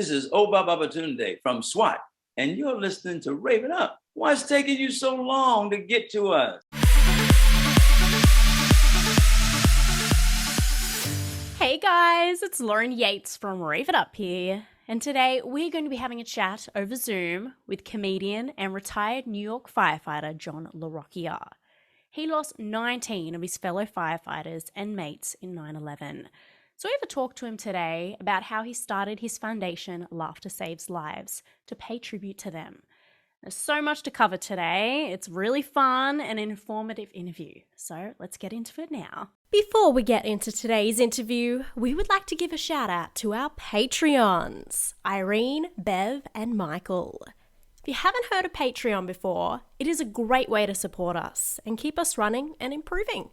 This is Obabatunde from SWAT, and you're listening to Rave It Up. Why's taking you so long to get to us? Hey guys, it's Lauren Yates from Rave It Up here, and today we're going to be having a chat over Zoom with comedian and retired New York firefighter John Larocchia. He lost 19 of his fellow firefighters and mates in 9/11. So we have a talk to him today about how he started his foundation, Laughter Saves Lives, to pay tribute to them. There's so much to cover today. It's really fun and an informative interview. So let's get into it now. Before we get into today's interview, we would like to give a shout out to our Patreons, Irene, Bev, and Michael. If you haven't heard of Patreon before, it is a great way to support us and keep us running and improving.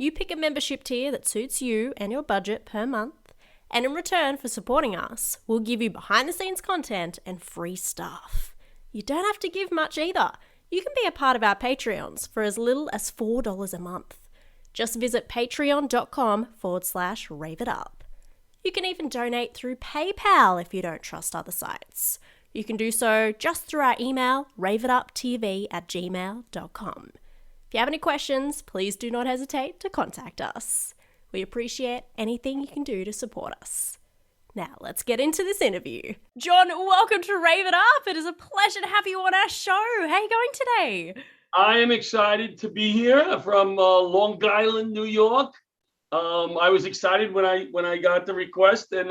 You pick a membership tier that suits you and your budget per month, and in return for supporting us, we'll give you behind-the-scenes content and free stuff. You don't have to give much either. You can be a part of our Patreons for as little as $4 a month. Just visit patreon.com/raveitup. You can even donate through PayPal if you don't trust other sites. You can do so just through our email, raveituptv@gmail.com. If you have any questions, please do not hesitate to contact us. We appreciate anything you can do to support us. Now, let's get into this interview. John, welcome to Rave It Up. It is a pleasure to have you on our show. How are you going today? I am excited to be here from Long Island, New York. I was excited when I got the request, and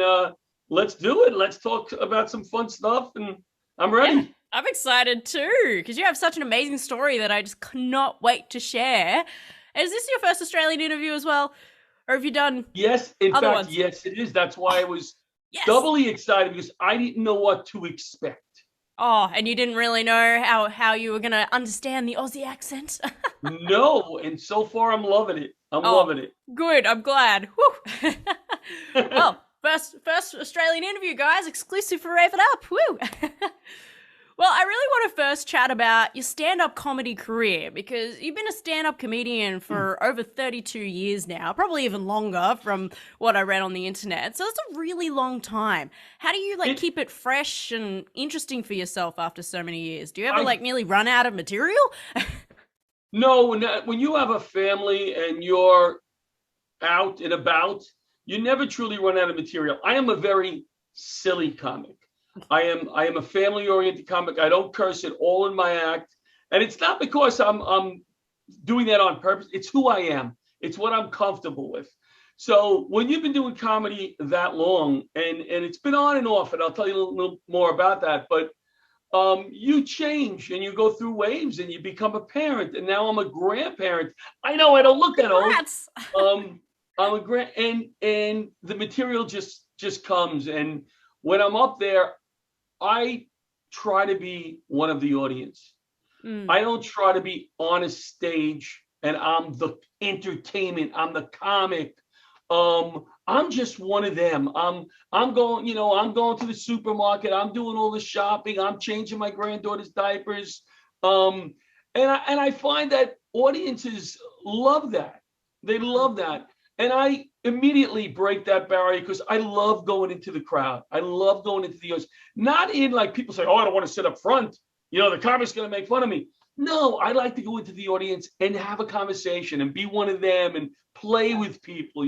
let's do it. Let's talk about some fun stuff, and I'm ready. Yeah, I'm excited too, because you have such an amazing story that I just cannot wait to share. Is this your first Australian interview as well? Or have you done Yes, in other fact, ones? yes, it is. That's why I was Yes. doubly excited, because I didn't know what to expect. Oh, and you didn't really know how you were going to understand the Aussie accent? No, and so far I'm loving it. I'm loving it. Good, I'm glad. Woo. Well, first Australian interview, guys, exclusive for Rave It Up. Woo. Well, I really want to first chat about your stand-up comedy career, because you've been a stand-up comedian for over 32 years now, probably even longer from what I read on the internet. So it's a really long time. How do you keep it fresh and interesting for yourself after so many years? Do you ever nearly run out of material? No, when you have a family and you're out and about, you never truly run out of material. I am a very silly comic. I am a family-oriented comic. I don't curse at all in my act, and it's not because I'm doing that on purpose. It's who I am. It's what I'm comfortable with. So when you've been doing comedy that long, and it's been on and off, and I'll tell you a little more about that, but you change and you go through waves, and you become a parent, and now I'm a grandparent. I know I don't look that old. I'm a and the material just comes, and when I'm up there, I try to be one of the audience. I don't try to be on a stage and I'm the entertainment. I'm the comic. I'm just one of them. I'm going, I'm going to the supermarket. I'm doing all the shopping. I'm changing my granddaughter's diapers. And I find that audiences love that. They love that. And I immediately break that barrier, because I love going into the crowd. I love going into the audience. Not in like people say, oh, I don't want to sit up front. The comic's going to make fun of me. No, I like to go into the audience and have a conversation and be one of them and play with people,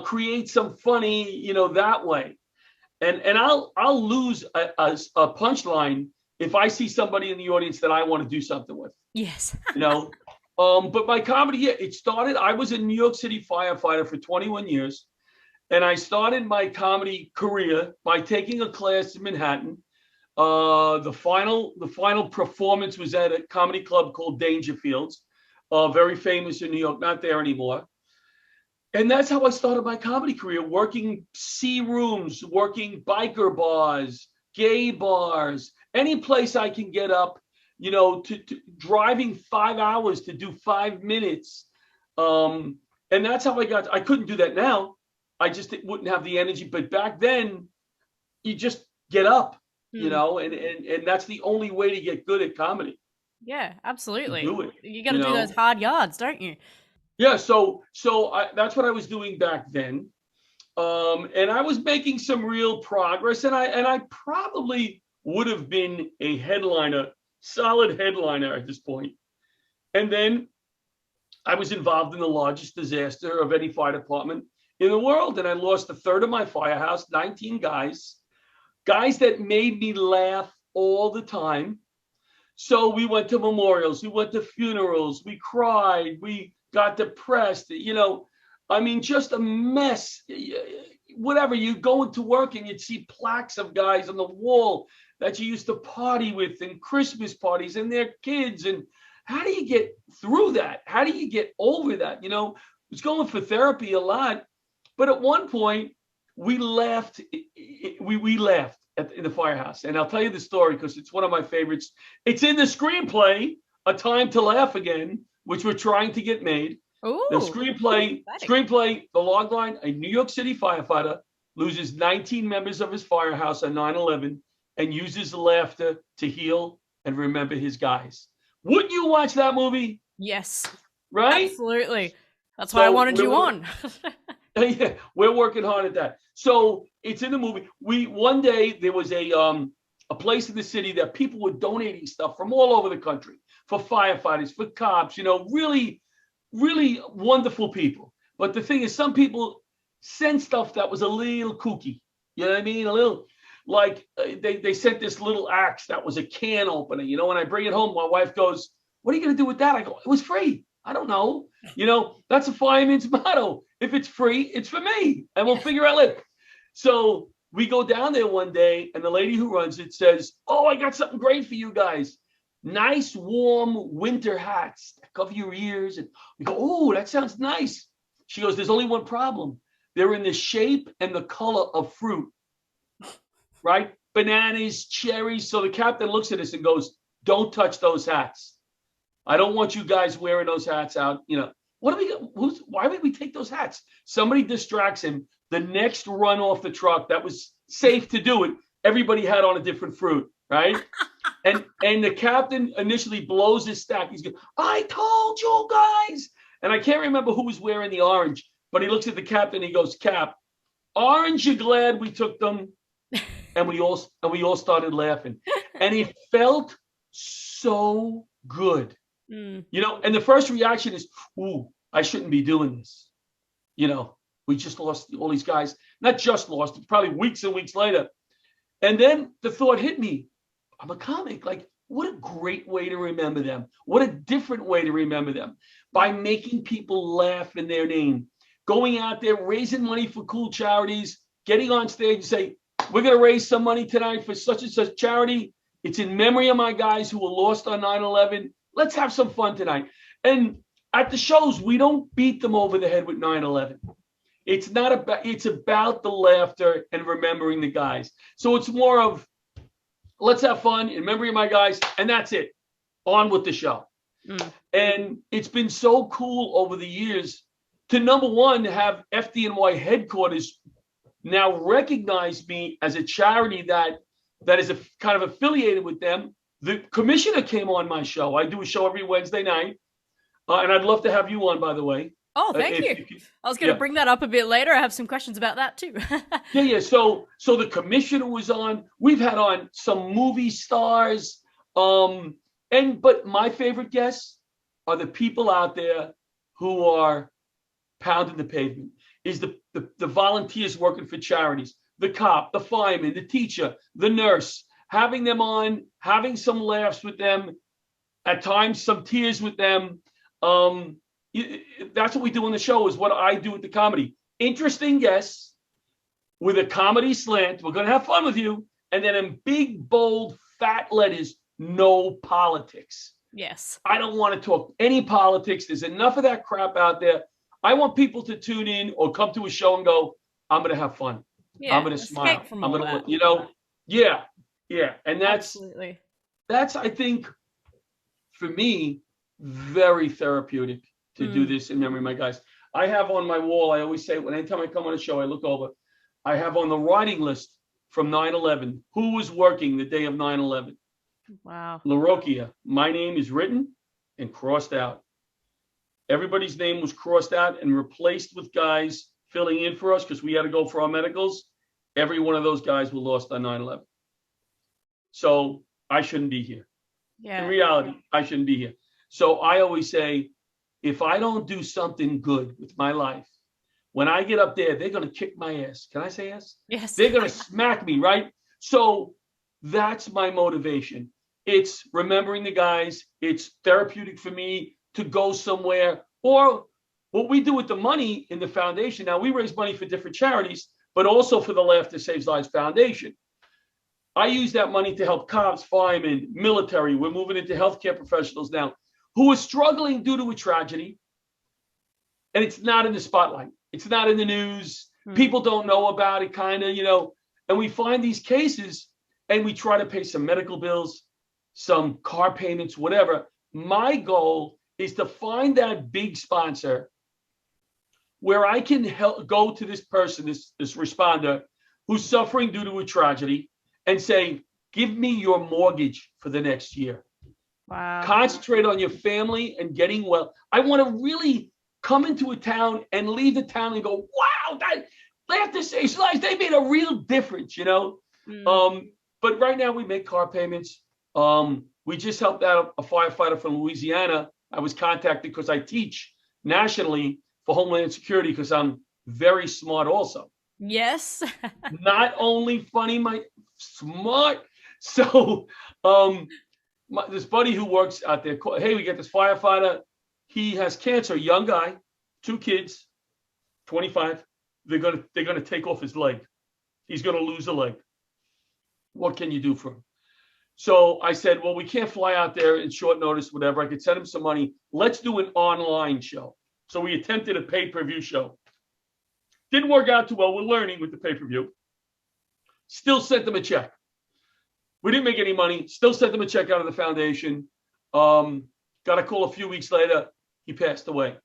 create some funny, that way. And I'll lose a punchline if I see somebody in the audience that I want to do something with. Yes. But my comedy, it started, I was a New York City firefighter for 21 years. And I started my comedy career by taking a class in Manhattan. The final performance was at a comedy club called Dangerfields, very famous in New York, not there anymore. And that's how I started my comedy career, working C rooms, working biker bars, gay bars, any place I can get up. To driving 5 hours to do 5 minutes. And that's how I couldn't do that now. I just wouldn't have the energy. But back then, you just get up, and that's the only way to get good at comedy. Yeah, absolutely. Do it, you got to do those hard yards, don't you? Yeah. So that's what I was doing back then. And I was making some real progress, and I probably would have been a headliner, solid headliner at this point. And then I was involved in the largest disaster of any fire department in the world, and I lost a third of my firehouse, 19 guys that made me laugh all the time. So we went to memorials, we went to funerals, we cried, we got depressed, I mean, just a mess. Whatever, you go into work and you'd see plaques of guys on the wall that you used to party with and Christmas parties and their kids. And how do you get through that? How do you get over that? I was going for therapy a lot, but at one point we laughed. We laughed in the firehouse. And I'll tell you the story because it's one of my favorites. It's in the screenplay, A Time to Laugh Again, which we're trying to get made. Ooh, the screenplay, the log line, a New York City firefighter loses 19 members of his firehouse on 9/11 and uses laughter to heal and remember his guys. Wouldn't you watch that movie? yes. Right? Absolutely. That's why I wanted you on. Yeah, we're working hard at that. So it's in the movie. One day there was a place in the city that people were donating stuff from all over the country for firefighters, for cops, really, really wonderful people. But the thing is, some people sent stuff that was a little kooky. You know what I mean? A little like they sent this little axe that was a can opener. When I bring it home, my wife goes, "What are you going to do with that?" I go, "It was free. I don't know. That's a fireman's motto. If it's free, it's for me, and we'll figure out later." So we go down there one day, and the lady who runs it says, "Oh, I got something great for you guys. Nice, warm winter hats that cover your ears." And we go, "Oh, that sounds nice." She goes, "There's only one problem. They're in the shape and the color of fruit, right? Bananas, cherries." So the captain looks at us and goes, "Don't touch those hats. I don't want you guys wearing those hats out. Why would we take those hats?" Somebody distracts him. The next run off the truck that was safe to do it, everybody had on a different fruit, right? And the captain initially blows his stack. He's going, "I told you guys." And I can't remember who was wearing the orange, but he looks at the captain and he goes, "Cap, aren't you glad we took them?" And we all started laughing. And it felt so good. And the first reaction is, "Ooh, I shouldn't be doing this." We just lost all these guys. Not just lost, probably weeks and weeks later. And then the thought hit me, I'm a comic. Like, what a great way to remember them. What a different way to remember them. By making people laugh in their name. Going out there, raising money for cool charities, getting on stage and say, "We're going to raise some money tonight for such and such charity. It's in memory of my guys who were lost on 9/11. Let's have some fun tonight." And at the shows, we don't beat them over the head with 9/11. It's about the laughter and remembering the guys. So it's more of, let's have fun in memory of my guys, and that's it. On with the show. And it's been so cool over the years to, number one, have FDNY headquarters now recognize me as a charity that is kind of affiliated with them. The commissioner came on my show. I do a show every Wednesday night. And I'd love to have you on, by the way. Oh, thank you. I was going to bring that up a bit later. I have some questions about that too. Yeah. So the commissioner was on. We've had on some movie stars. But my favorite guests are the people out there who are pounding the pavement. Is the volunteers working for charities, the cop, the fireman, the teacher, the nurse, having them on, having some laughs with them, at times some tears with them. That's what we do on the show, is what I do with the comedy. Interesting guests with a comedy slant. We're going to have fun with you. And then in big, bold, fat letters, no politics. Yes. I don't want to talk any politics. There's enough of that crap out there. I want people to tune in or come to a show and go, "I'm going to have fun. Yeah, I'm going to smile. I'm going to, yeah. And that's, I think, for me, very therapeutic to do this in memory of my guys. I have on my wall, I always say, anytime I come on a show, I look over, I have on the writing list from 9/11, who was working the day of 9/11. Wow. Larocchia. My name is written and crossed out. Everybody's name was crossed out and replaced with guys filling in for us because we had to go for our medicals. Every one of those guys were lost on 9/11. So I shouldn't be here. Yeah. In reality, I shouldn't be here. So I always say, if I don't do something good with my life, when I get up there, they're going to kick my ass. Can I say ass? Yes. They're going to smack me, right? So that's my motivation. It's remembering the guys. It's therapeutic for me to go somewhere. Or what we do with the money in the foundation. Now, we raise money for different charities, but also for the Laughter Saves Lives Foundation. I use that money to help cops, firemen, military. We're moving into healthcare professionals now who are struggling due to a tragedy. And it's not in the spotlight. It's not in the news. People don't know about it, kind of, and we find these cases and we try to pay some medical bills, some car payments, whatever. My goal is to find that big sponsor where I can go to this person, this responder who's suffering due to a tragedy and say, give me your mortgage for the next year. Wow. Concentrate on your family and getting well. I want to really come into a town and leave the town and go, wow, that Laughter Saves Lives, they made a real difference, But right now we make car payments. We just helped out a firefighter from Louisiana. I was contacted because I teach nationally for Homeland Security because I'm very smart also. Yes. Not only funny, my smart. So this buddy who works out there, hey, we get this firefighter. He has cancer, young guy, 2 kids, 25. They're gonna take off his leg. He's gonna lose a leg. What can you do for him? So I said, well, we can't fly out there in short notice, whatever. I could send him some money. Let's do an online show. So we attempted a pay-per-view show. Didn't work out too well. We're learning with the pay-per-view. Still sent them a check. We didn't make any money. Still sent them a check out of the foundation. Got a call a few weeks later. He passed away.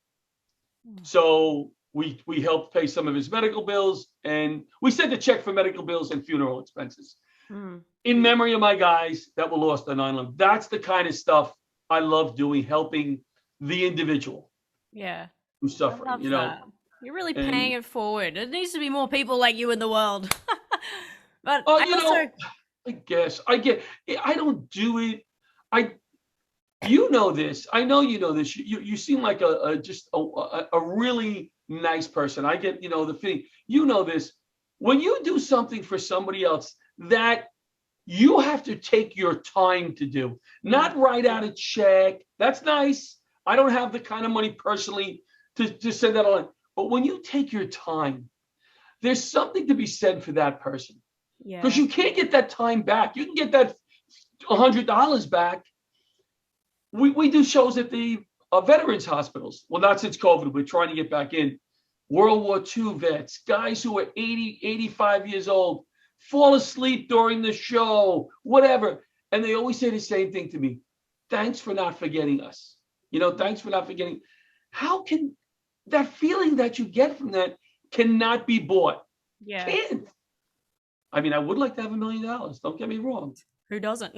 So we helped pay some of his medical bills, and we sent a check for medical bills and funeral expenses in memory of my guys that were lost on 9/11. That's the kind of stuff I love doing, helping the individual. Yeah. Who's suffering, That. You're really paying it forward. There needs to be more people like you in the world. But I guess I don't do it. You know this. I know you know this. You seem like a really nice person. I get the feeling. You know this. When you do something for somebody else that you have to take your time to do, not write out a check. That's nice. I don't have the kind of money personally to send that on. But when you take your time, there's something to be said for that person. Yeah. Because you can't get that time back. You can get that $100 back. We do shows at the veterans hospitals. Well, not since COVID. We're trying to get back in. World War II vets, guys who are 80, 85 years old, fall asleep during the show, whatever. And they always say the same thing to me. Thanks for not forgetting us. Thanks for not forgetting. How can that feeling that you get from that cannot be bought? Yeah. Can't. I mean, I would like to have $1 million. Don't get me wrong. Who doesn't?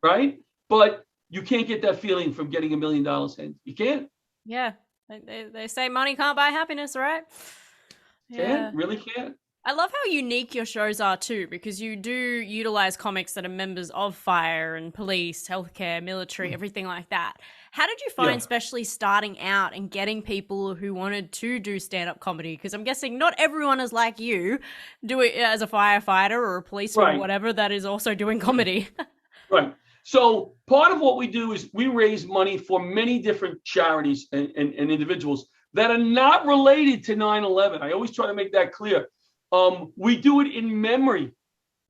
Right? But you can't get that feeling from getting $1 million in. You can't. Yeah. They say money can't buy happiness, right? Can't. Really can't. I love how unique your shows are too, because you do utilize comics that are members of fire and police, healthcare, military, everything like that. How did you find, especially starting out and getting people who wanted to do stand-up comedy? Because I'm guessing not everyone is like you, do it as a firefighter or a policeman or whatever that is also doing comedy. Right. So part of what we do is we raise money for many different charities and individuals that are not related to 9/11. I always try to make that clear. We do it in memory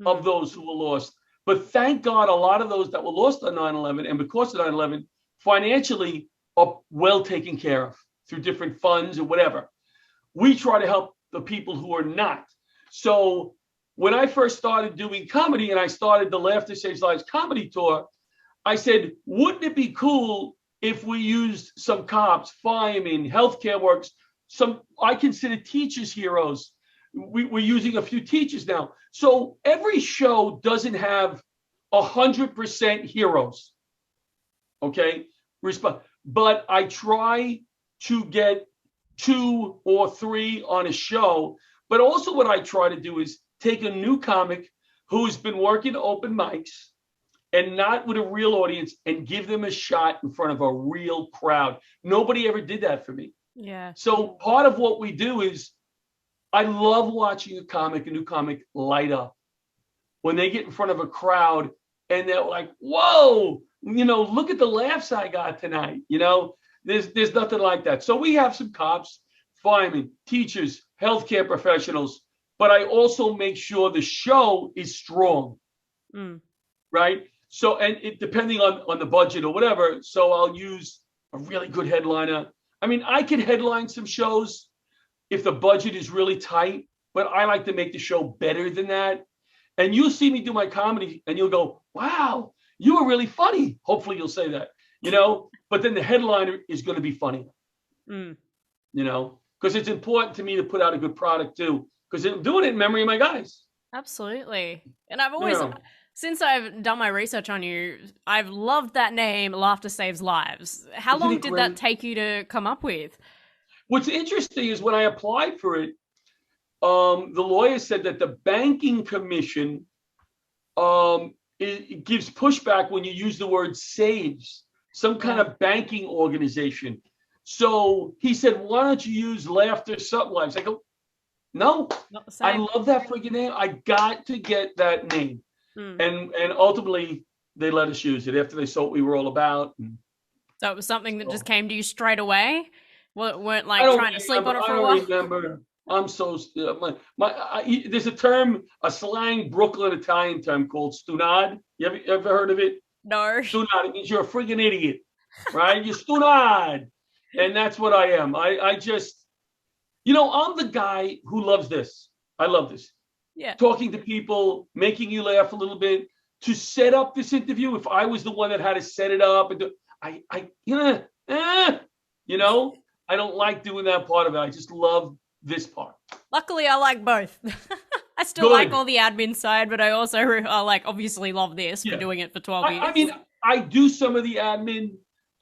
of those who were lost. But thank God, a lot of those that were lost on 9/11 and because of 9/11 financially are well taken care of through different funds or whatever. We try to help the people who are not. So when I first started doing comedy and I started the Laughter Saves Lives comedy tour, I said, wouldn't it be cool if we used some cops, firemen, healthcare workers, I consider teachers heroes. We're using a few teachers now. So every show doesn't have 100% heroes. Okay? But I try to get 2 or 3 on a show. But also what I try to do is take a new comic who's been working open mics and not with a real audience and give them a shot in front of a real crowd. Nobody ever did that for me. Yeah. So part of what we do is I love watching a new comic light up when they get in front of a crowd and they're like, whoa, look at the laughs I got tonight. There's nothing like that. So we have some cops, firemen, teachers, healthcare professionals, but I also make sure the show is strong, right? So, and it depending on the budget or whatever, so I'll use a really good headliner. I mean, I can headline some shows if the budget is really tight, but I like to make the show better than that. And you'll see me do my comedy and you'll go, wow, you were really funny. Hopefully you'll say that, but then the headliner is going to be funny, because it's important to me to put out a good product too, because I'm doing it in memory of my guys. Absolutely. And I've always, since I've done my research on you, I've loved that name, Laughter Saves Lives. How long did that take you to come up with? What's interesting is when I applied for it, the lawyer said that the banking commission it gives pushback when you use the word saves, some kind of banking organization. So he said, why don't you use Laughter Saves Lives? I go, no, I love that freaking name. I got to get that name. And ultimately, they let us use it after they saw what we were all about. So it was something that just came to you straight away? Weren't like trying to sleep on it for a while? I don't remember. I'm so there's a term, a slang Brooklyn Italian term called stunad. You ever heard of it? No. Stunad. It means you're a friggin' idiot, right? You're stunad, and that's what I am. I just, I'm the guy who loves this. I love this. Yeah. Talking to people, making you laugh a little bit. To set up this interview, if I was the one that had to set it up, and I don't like doing that part of it. I just love this part. Luckily, I like both. I still like all the admin side, but I also obviously love this for doing it for 12 years. I mean, I do some of the admin.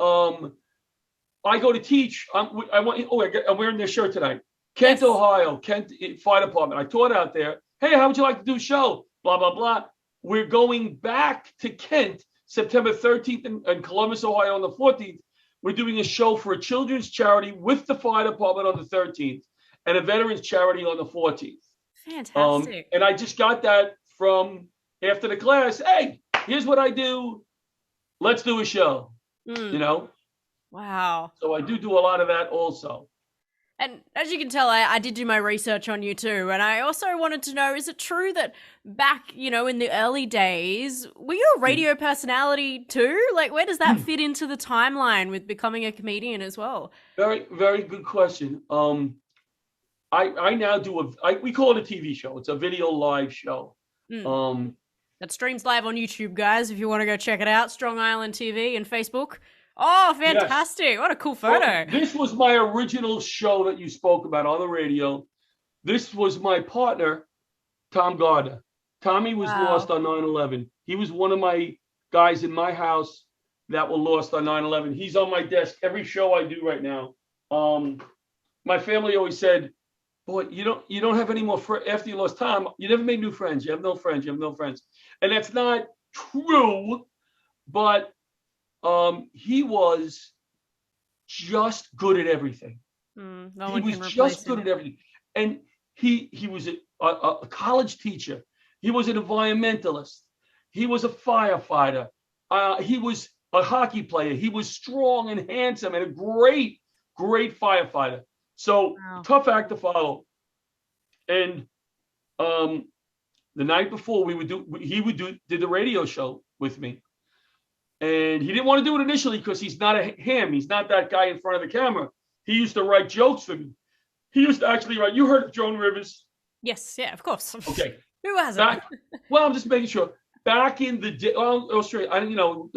I go to teach. I'm wearing this shirt tonight. Kent, Ohio, Kent Fire Department. I taught out there. Hey, how would you like to do a show? Blah, blah, blah. We're going back to Kent, September 13th and Columbus, Ohio on the 14th. We're doing a show for a children's charity with the fire department on the 13th and a veterans charity on the 14th. Fantastic. And I just got that from after the class. Hey, here's what I do. Let's do a show, Wow. So I do a lot of that also. And as you can tell, I did do my research on you too. And I also wanted to know, is it true that back, in the early days, were you a radio personality too? Like, where does that fit into the timeline with becoming a comedian as well? Very, very good question. I now do we call it a TV show. It's a video live show. That streams live on YouTube, guys, if you want to go check it out. Strong Island TV and Facebook. Oh, fantastic. Yes. What a cool photo. Well, this was my original show that you spoke about on the radio. This was my partner, Tom Gardner. Tommy was lost on 9/11. He was one of my guys in my house that were lost on 9/11. He's on my desk every show I do right now. My family always said, boy, you don't have any more after you lost Tom. You never made new friends. You have no friends. And that's not true, but he was just good at everything. He was just good at everything. And he was a college teacher. He was an environmentalist. He was a firefighter. He was a hockey player. He was strong and handsome and a great, great firefighter. So tough act to follow. And the night before did the radio show with me. And he didn't want to do it initially because he's not he's not that guy in front of the camera. He used to write jokes for me. He used to actually write. You heard of Joan Rivers? Yes, yeah, of course. Okay. Who hasn't? Well, I'm just making sure. Back in the day, Australia, I don't know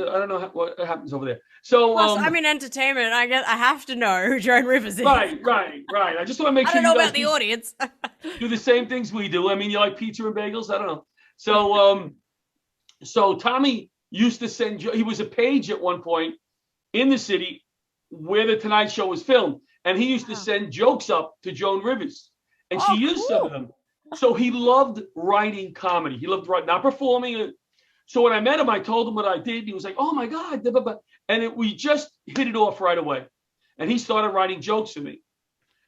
what happens over there. So, plus, I'm in entertainment. I guess I have to know who Joan Rivers is. Right. I just want to make sure I don't know about the audience. Do the same things we do. I mean, you like pizza and bagels? I don't know. So, so Tommy used to send. He was a page at one point in the city where the Tonight Show was filmed, And he used to send jokes up to Joan Rivers, and she used cool. some of them. So he loved writing comedy. He loved writing, not performing it. So when I met him, I told him what I did. He was like, "Oh my God." Blah, blah, blah. And we just hit it off right away. And he started writing jokes for me.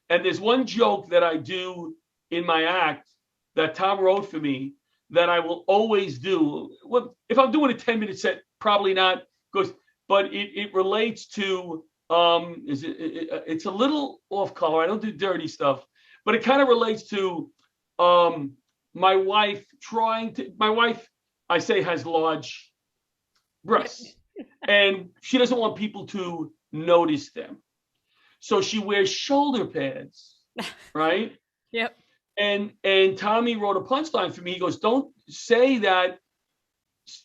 And there's one joke that I do in my act that Tom wrote for me that I will always do. Well, if I'm doing a 10-minute set, probably not, but it relates to, it's a little off color. I don't do dirty stuff, but it kind of relates to my wife, I say, has large breasts, and she doesn't want people to notice them. So she wears shoulder pads, right? Yep. And Tommy wrote a punchline for me. He goes, "Don't say that."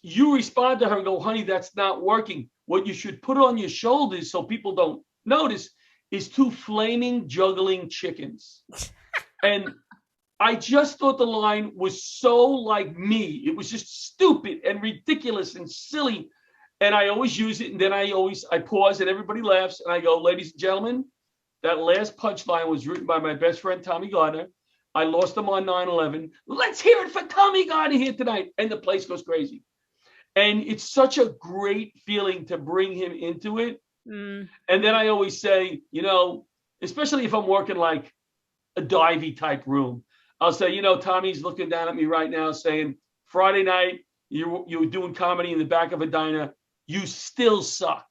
You respond to her and go, "Honey, that's not working. What you should put on your shoulders so people don't notice is 2 flaming juggling chickens." And I just thought the line was so like me. It was just stupid and ridiculous and silly. And I always use it. And then I pause and everybody laughs. And I go, "Ladies and gentlemen, that last punchline was written by my best friend, Tommy Gardner. I lost him on 9/11. Let's hear it for Tommy Gardner here tonight." And the place goes crazy. And it's such a great feeling to bring him into it. And then I always say, especially if I'm working like a divey type room, I'll say, Tommy's looking down at me right now saying, "Friday night, you were doing comedy in the back of a diner. You still suck."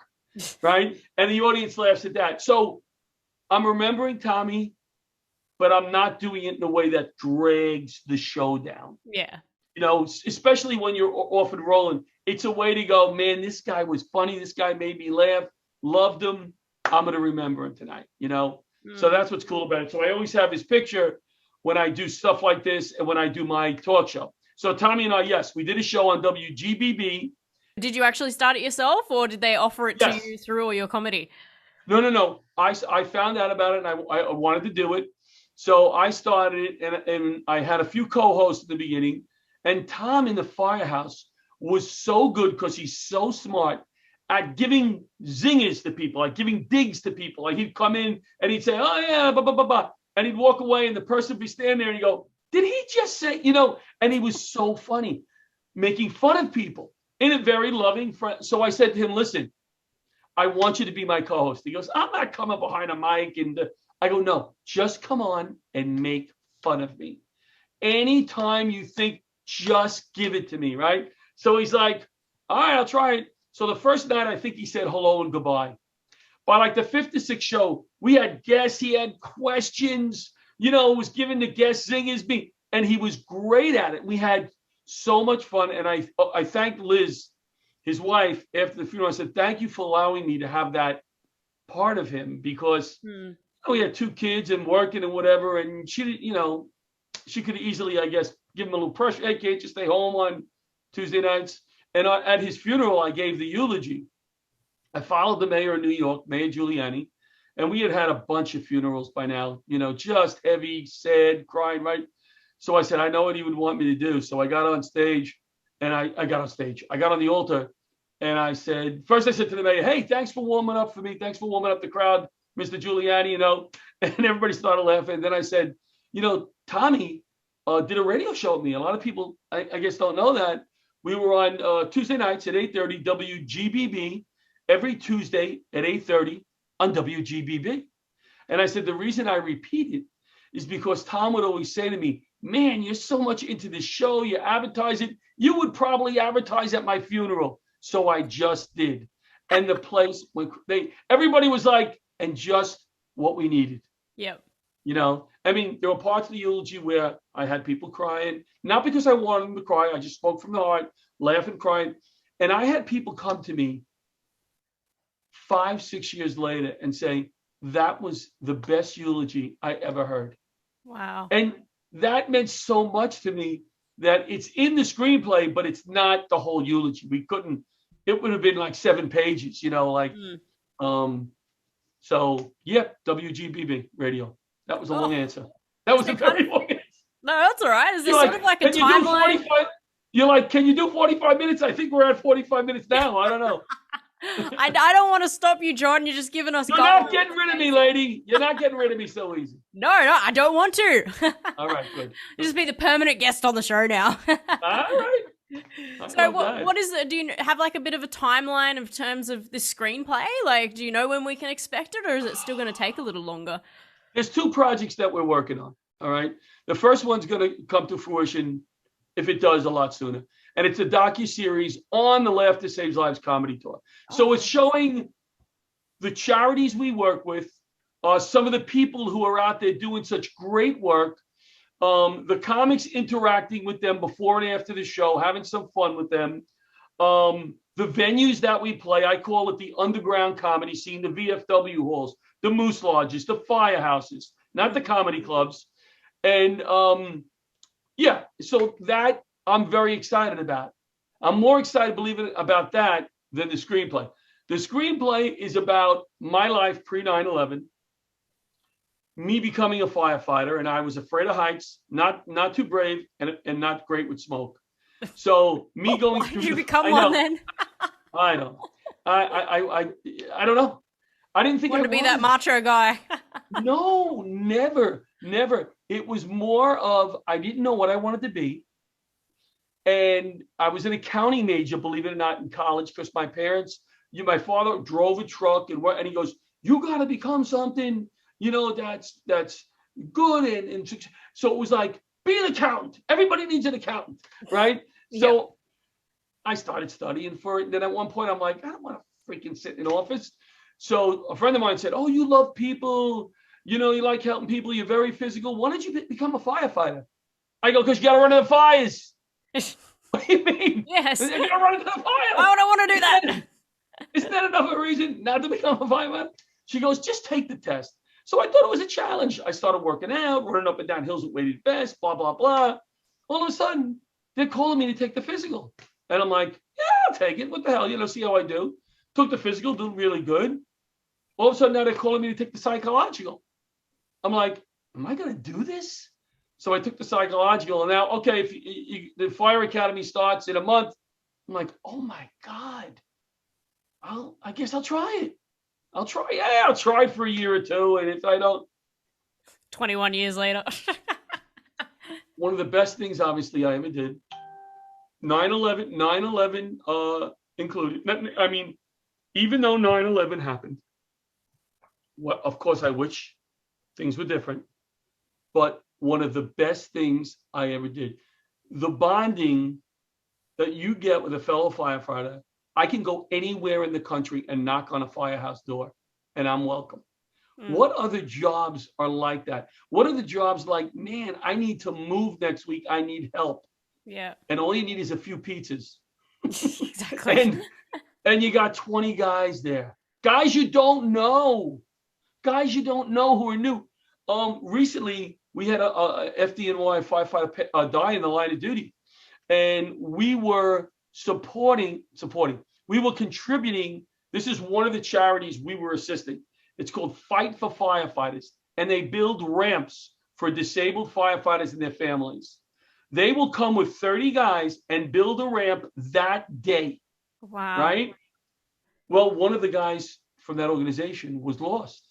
Right? And the audience laughs at that. So I'm remembering Tommy, but I'm not doing it in a way that drags the show down. Yeah. Especially when you're off and rolling. It's a way to go, "Man, this guy was funny. This guy made me laugh. Loved him. I'm going to remember him tonight." So that's what's cool about it. So I always have his picture when I do stuff like this and when I do my talk show. So Tommy and I, yes, we did a show on WGBB. Did you actually start it yourself, or did they offer it Yes. to you through all your comedy? No. I found out about it, and I wanted to do it. So I started it, and I had a few co-hosts at the beginning. And Tom in the Firehouse was so good because he's so smart at giving zingers to people, like giving digs to people. Like he'd come in and he'd say, "Oh yeah, blah, blah, blah, blah." And he'd walk away and the person would be standing there and he'd go, "Did he just say," and he was so funny, making fun of people in a very loving friend. So I said to him, "Listen, I want you to be my co-host." He goes, "I'm not coming behind a mic." And I go, "No, just come on and make fun of me. Anytime you think, just give it to me," right? So he's like, "All right, I'll try it." So the first night, I think he said hello and goodbye. By like the 5th or 6th show, we had guests. He had questions, was giving the guests zingers, and he was great at it. We had so much fun. And I thanked Liz, his wife, after the funeral. I said, "Thank you for allowing me to have that part of him," because we had 2 kids and working and whatever. And she could easily, I guess, give him a little pressure. "Hey, can't you stay home on Tuesday nights?" And at his funeral, I gave the eulogy. I followed the mayor of New York, Mayor Giuliani, and we had a bunch of funerals by now, just heavy, sad, crying, right? So I said, I know what he would want me to do. So I got on stage, and I got on the altar, and I said to the mayor, "Hey, thanks for warming up for me. Thanks for warming up the crowd, Mr. Giuliani," and everybody started laughing. And then I said, Tommy did a radio show with me. A lot of people, I guess, don't know that. We were on Tuesday nights at 8:30 WGBB, every Tuesday at 8:30 on WGBB. And I said, the reason I repeat it is because Tom would always say to me, "Man, you're so much into this show. You advertise it. You would probably advertise at my funeral." So I just did. And the place, everybody was like, and just what we needed. Yep. There were parts of the eulogy where I had people crying, not because I wanted them to cry. I just spoke from the heart, laughing, crying. And I had people come to me 5, 6 years later and say, "That was the best eulogy I ever heard." Wow. And that meant so much to me that it's in the screenplay, but it's not the whole eulogy. It would have been like 7 pages, So yeah, WGBB radio. That was a long answer. That was a very long answer. No, that's all right. Is this sort of like a timeline? You're like, "Can you do 45 minutes? I think we're at 45 minutes now." I don't know. I don't want to stop you, John. You're just giving us. You're not getting rid of me, lady. You're not getting rid of me so easy. No, I don't want to. All right, good. You just be the permanent guest on the show now. All right. So what is it? Do you have like a bit of a timeline in terms of the screenplay? Like, do you know when we can expect it, or is it still going to take a little longer? There's 2 projects that we're working on. All right. The first one's going to come to fruition, if it does, a lot sooner. And it's a docuseries on the Laughter Saves Lives comedy tour. So it's showing the charities we work with, some of the people who are out there doing such great work, the comics interacting with them before and after the show, having some fun with them, the venues that we play. I call it the underground comedy scene, the VFW halls, the Moose Lodges, the firehouses, not the comedy clubs. And yeah, so that I'm very excited about. I'm more excited, believe it, about that than the screenplay. The screenplay is about my life pre 9/11, me becoming a firefighter, and I was afraid of heights, not too brave, and not great with smoke. So me going through. Did you become one then? I know. I don't know. I didn't think I wanted to be that macho guy. No, never. It was more of I didn't know what I wanted to be. And I was an accounting major, believe it or not, in college, because my parents, my father drove a truck and he goes, you got to become something, that's good. And so it was like, be an accountant. Everybody needs an accountant, right? So I started studying for it. And then at one point I'm like, I don't want to freaking sit in office. So a friend of mine said, oh, you love people. You like helping people. You're very physical. Why don't you become a firefighter? I go, because you got to run into the fires. What do you mean? Yes. You're going to run into the fire. Why would I want to do that? Isn't that enough of a reason not to become a firefighter? She goes, just take the test. So I thought it was a challenge. I started working out, running up and down hills with weighted vests, blah, blah, blah. All of a sudden, they're calling me to take the physical. And I'm like, yeah, I'll take it. What the hell? See how I do. Took the physical, did really good. All of a sudden, now they're calling me to take the psychological. I'm like, am I going to do this? So I took the psychological, and now, okay, if the fire academy starts in a month, I'm like, oh my God, I guess I'll try it. I'll try for a year or two, and if I don't, 21 years later. One of the best things, obviously, I ever did. 9/11 included. I mean, even though 9/11 happened, of course, I wish things were different, but one of the best things I ever did. The bonding that you get with a fellow firefighter. I can go anywhere in the country and knock on a firehouse door and I'm welcome. What other jobs are like that? What are the jobs like, man, I need to move next week. I need help. Yeah. And all you need is a few pizzas. Exactly. and you got 20 guys there. Guys you don't know who are new. Recently, we had a FDNY firefighter die in the line of duty. And we were supporting. We were contributing. This is one of the charities we were assisting. It's called Fight for Firefighters. And they build ramps for disabled firefighters and their families. They will come with 30 guys and build a ramp that day. Wow. Right? Well, one of the guys from that organization was lost.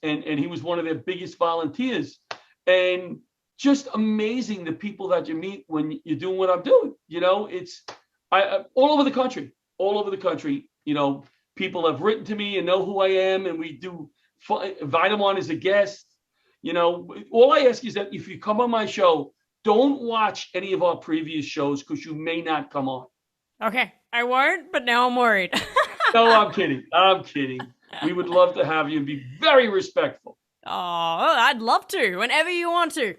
And he was one of their biggest volunteers. And just amazing the people that you meet when you're doing what I'm doing. It's all over the country, people have written to me and know who I am. And we do invite them on as a guest. All I ask is that if you come on my show, don't watch any of our previous shows because you may not come on. Okay, I won't, but now I'm worried. No, I'm kidding. We would love to have you and be very respectful. Oh, I'd love to, whenever you want to.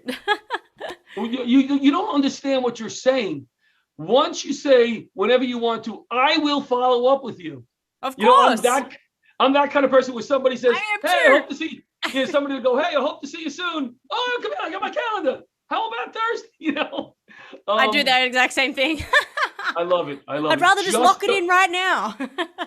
You don't understand what you're saying. Once you say whenever you want to, I will follow up with you. Of course. I'm that kind of person where somebody says, I hey, I hope to see you. Somebody will go, hey, I hope to see you soon. Oh, come here, I got my calendar. How about Thursday? I do that exact same thing. I love it. I'd rather just lock it in right now.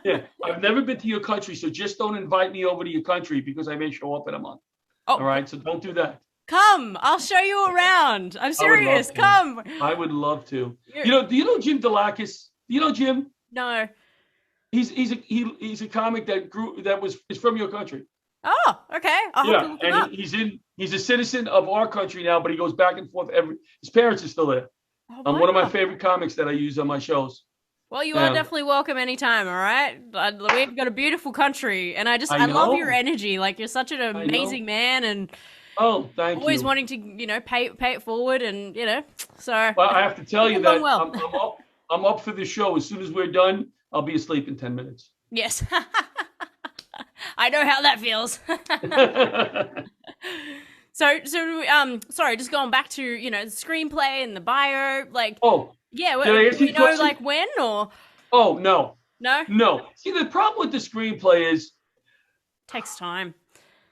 Yeah, I've never been to your country, so just don't invite me over to your country because I may show up in a month. Oh. All right, so don't do that. Come, I'll show you around. I'm serious. Come. I would love to. Do you know Jim Delakis? Do you know Jim? No. he's a comic that is from your country. Oh, okay. I'll have to look him up. He's a citizen of our country now, but he goes back and forth his parents are still there. Oh, One of my wow. favorite comics that I use on my shows. Well, you are definitely welcome anytime, all right? We've got a beautiful country, and I love your energy. Like, you're such an amazing man, and thank always you. wanting to, pay it forward, and, so. Well, I have to tell you that well. I'm up for the show. As soon as we're done, I'll be asleep in 10 minutes. Yes. I know how that feels. So, sorry, just going back to, the screenplay and the bio, like, yeah, do we know, like, when, or? Oh, no. No? See, the problem with the screenplay is takes time.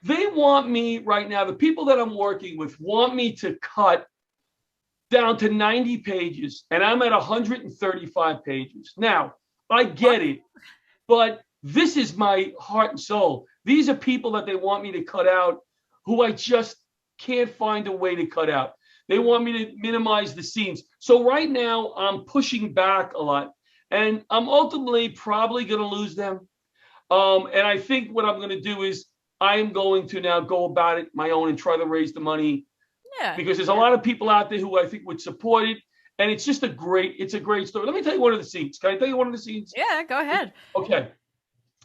They want me right now, the people that I'm working with want me to cut down to 90 pages, and I'm at 135 pages. Now, I get it, but this is my heart and soul. These are people that they want me to cut out who I just can't find a way to cut out. They want me to minimize the scenes. So right now I'm pushing back a lot, and I'm ultimately probably going to lose them. And I think what I'm going to do is I am going to now go about it my own and try to raise the money. Yeah. Because there's a lot of people out there who I think would support it. And it's just a great story. Let me tell you one of the scenes. Can I tell you one of the scenes? Yeah, go ahead. Okay.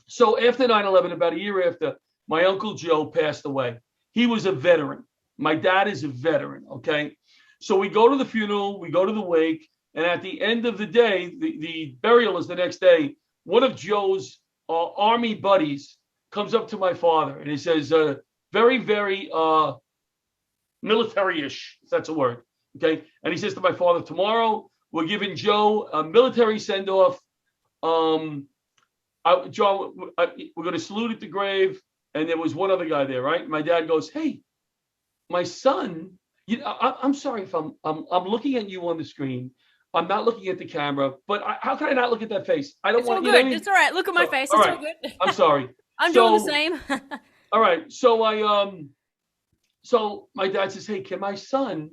So after 9/11, about a year after, my Uncle Joe passed away. He was a veteran. My dad is a veteran, okay? So we go to the funeral, we go to the wake, and at the end of the day, the burial is the next day. One of Joe's Army buddies comes up to my father, and he says, very, very military-ish, if that's a word, okay? And he says to my father, tomorrow, we're giving Joe a military send-off. Joe, we're going to salute at the grave, and there was one other guy there, right? My dad goes, hey, my son, I'm sorry if I'm looking at you on the screen. I'm not looking at the camera, but how can I not look at that face? I don't want to. Good. It's all right. Look at my face. It's all good. I'm sorry. I'm doing the same. All right. So so my dad says, hey, can my son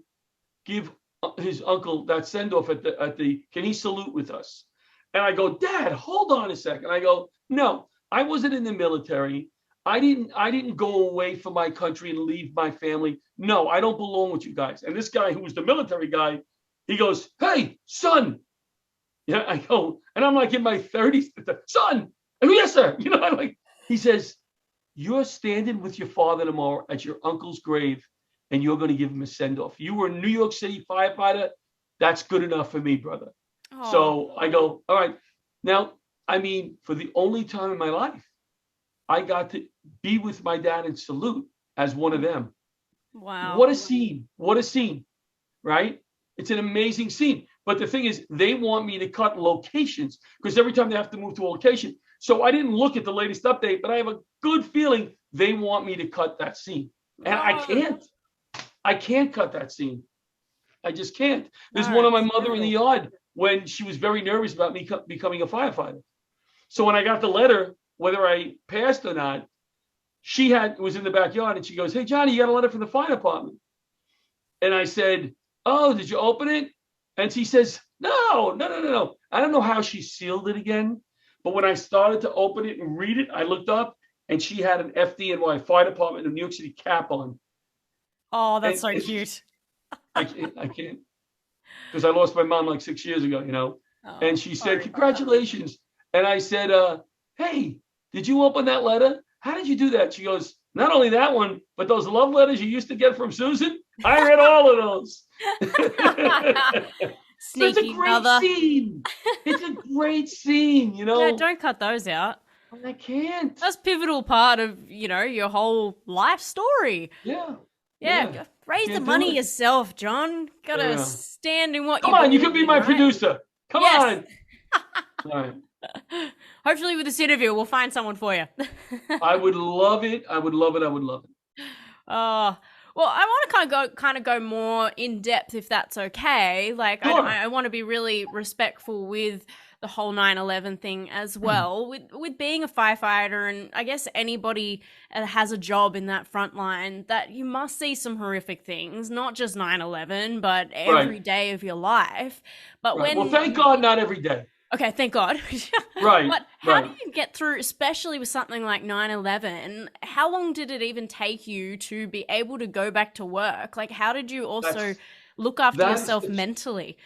give his uncle that send off at the? Can he salute with us? And I go, Dad, hold on a second. I go, no, I wasn't in the military. I didn't go away from my country and leave my family. No, I don't belong with you guys. And this guy who was the military guy, he goes, hey, son. Yeah, I go, and I'm like in my 30s, son. I go, yes, sir. I'm like, he says, you're standing with your father tomorrow at your uncle's grave, and you're going to give him a send-off. You were a New York City firefighter. That's good enough for me, brother. Aww. So I go, all right. Now, I mean, for the only time in my life, I got to be with my dad and salute as one of them. Wow. What a scene. What a scene, right? It's an amazing scene. But the thing is, they want me to cut locations because every time they have to move to a location. So I didn't look at the latest update, but I have a good feeling they want me to cut that scene. And I can't. I can't cut that scene. I just can't. There's one of my mother in the yard when she was very nervous about me becoming a firefighter. So when I got the letter, whether I passed or not, was in the backyard and she goes, hey, Johnny, you got a letter from the fire department. And I said, oh, did you open it? And she says, no. I don't know how she sealed it again. But when I started to open it and read it, I looked up and she had an FDNY, Fire Department of New York City cap on. Oh, that's so cute. I can't. Because I lost my mom like 6 years ago, Oh, and she said, congratulations. And I said, hey, did you open that letter? How did you do that? She goes, not only that one, but those love letters you used to get from Susan. I read all of those. Sneaky it's a great mother. scene. It's a great scene, Yeah, don't cut those out. I can't. That's a pivotal part of, your whole life story. Yeah. Raise the money yourself, John. Gotta stand in what you Come on, you can be my producer. Come on. All right. Hopefully with this interview, we'll find someone for you. I would love it. I would love it. Well, I want to kind of go more in depth if that's okay. Like, sure. I want to be really respectful with the whole 9/11 thing as well. With being a firefighter, and I guess anybody that has a job in that front line, that you must see some horrific things, not just 9/11, but every day of your life. But well, thank God, not every day. Okay, thank God. Right, But how do right. you get through, especially with something like 9/11? How long did it even take you to be able to go back to work? Like, how did you also That's look after that is yourself mentally?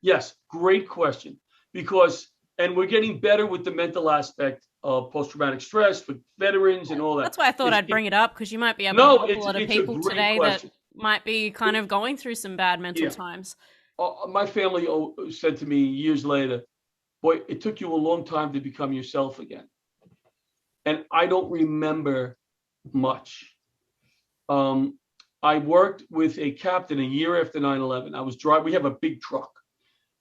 yes, great question. Because and we're getting better with the mental aspect of post-traumatic stress with veterans and all that. That's why I thought It's I'd bring it up, because you might be able to no, help a lot of it's a people great today that question. might be kind of going through some bad mental Yeah, times. my family said to me years later, "Boy, it took you a long time to become yourself again." And I don't remember much. Um, I worked with a captain a year after 9/11. I was driving. We have a big truck,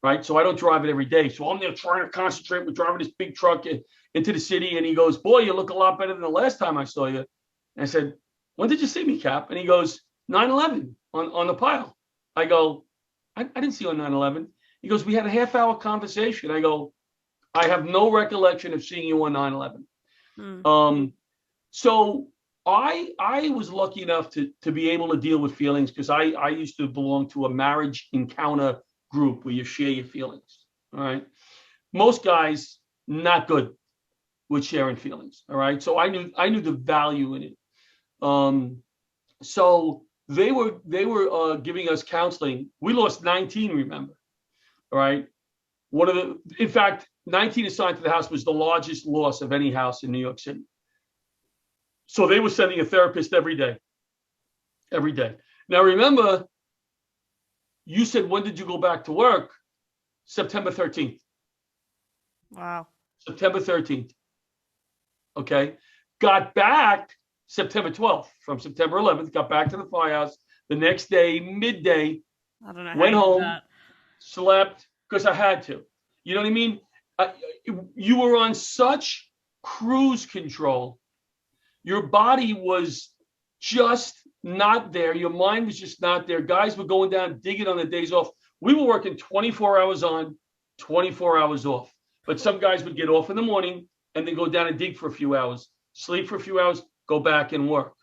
right? So I don't drive it every day. So I'm there trying to concentrate. We're driving this big truck into the city, and he goes, "Boy, you look a lot better than the last time I saw you." And I said, "When did you see me, Cap?" And he goes, 9/11 on the pile. I go, I didn't see you on 9/11. He goes, "We had a half-hour conversation." I go, "I have no recollection of seeing you on 9/11." Mm. So I was lucky enough to be able to deal with feelings because I used to belong to a marriage encounter group where you share your feelings. All right. Most guys not good with sharing feelings. All right. So I knew the value in it. So they were giving us counseling. We lost 19, remember? All right. In fact, 19 assigned to the house was the largest loss of any house in New York City. So they were sending a therapist every day, every day. Now, remember, you said, when did you go back to work? September 13th. Wow. September 13th. Okay. Got back September 12th. From September 11th, got back to the firehouse the next day, midday, I don't know how went you did home, that. slept because I had to. You know what I mean? You were on such cruise control. Your body was just not there. Your mind was just not there. Guys were going down digging on the days off. We were working 24 hours on, 24 hours off. But some guys would get off in the morning and then go down and dig for a few hours, sleep for a few hours, go back and work.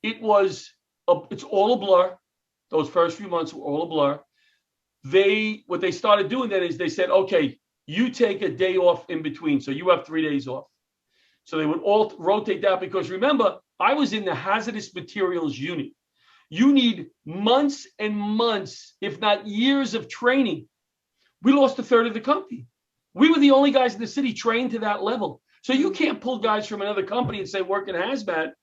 It's all a blur. Those first few months were all a blur. What they started doing then is they said, okay, you take a day off in between. So you have 3 days off. So they would all rotate that because remember, I was in the hazardous materials unit. You need months and months, if not years of training. We lost a third of the company. We were the only guys in the city trained to that level. So you can't pull guys from another company and say work in hazmat.